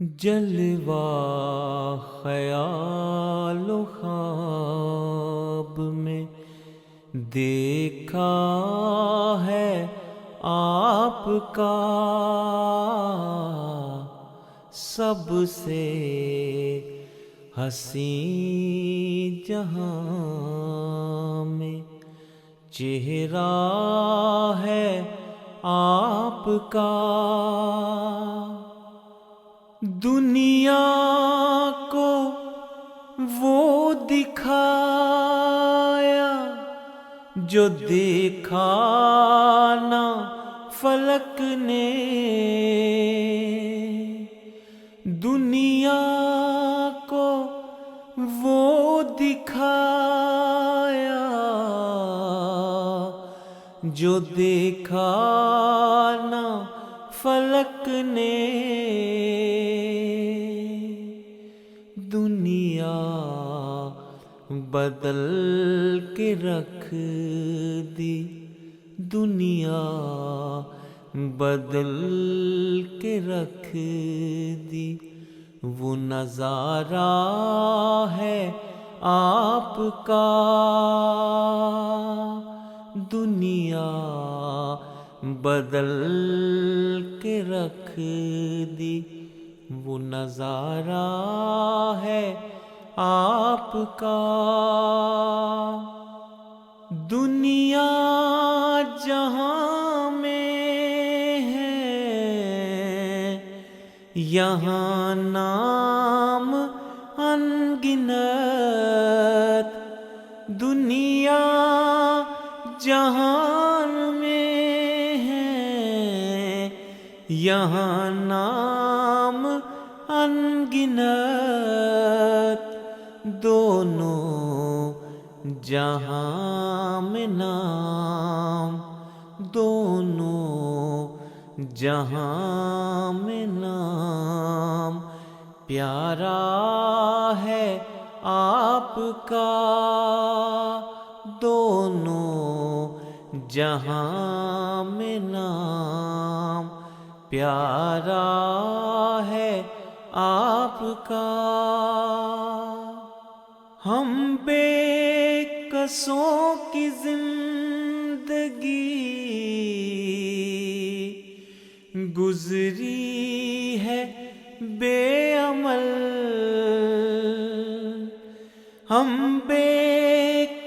جلوہ خیال و خواب میں دیکھا ہے آپ کا، سب سے حسین جہاں میں چہرہ ہے آپ کا۔ دنیا کو وہ دکھایا جو دیکھا نہ فلک نے، دنیا کو وہ دکھایا جو دیکھا نہ فلک نے، دنیا بدل کے رکھ دی، دنیا بدل کے رکھ دی، وہ نظارہ ہے آپ کا۔ دنیا بدل کے رکھ دی، وہ نظارہ ہے آپ کا۔ دنیا جہاں میں ہے یہاں نام انگنت، دنیا جہان میں ہے یہاں نام انگنت، دونوں جہاں میں نام، دونوں جہاں میں نام پیارا ہے آپ کا۔ دونوں جہاں میں نام پیارا ہے آپ کا۔ ہم بے کسوں کی زندگی گزری ہے بے عمل، ہم بے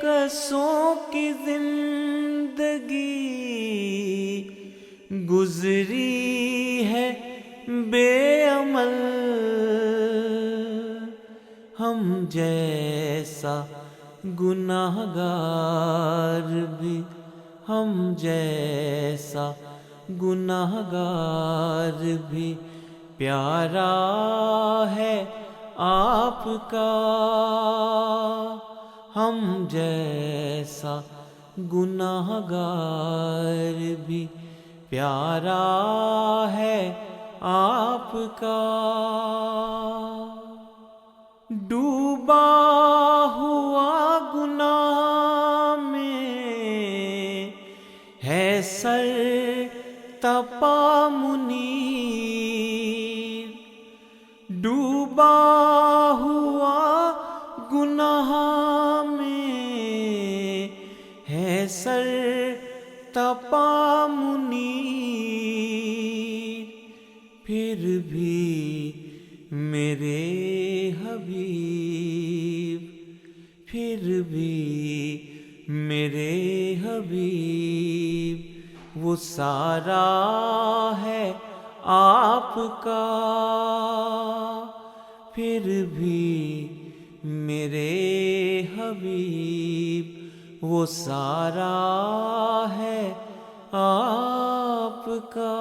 کسوں کی زندگی گزری ہے بے عمل، ہم جیسا گناہگار بھی، ہم جیسا گناہگار بھی پیارا ہے آپ کا۔ ہم جیسا گناہگار بھی پیارا ہے آپ کا۔ ڈوبا ہوا گناہ میں ہے سر تپا منیر، ڈوبا ہوا گناہ میں ہے سر تپا منیر، پھر بھی میرے حبیب، پھر بھی میرے حبیب وہ سارا ہے آپ کا، پھر بھی میرے حبیب وہ سارا ہے آپ کا۔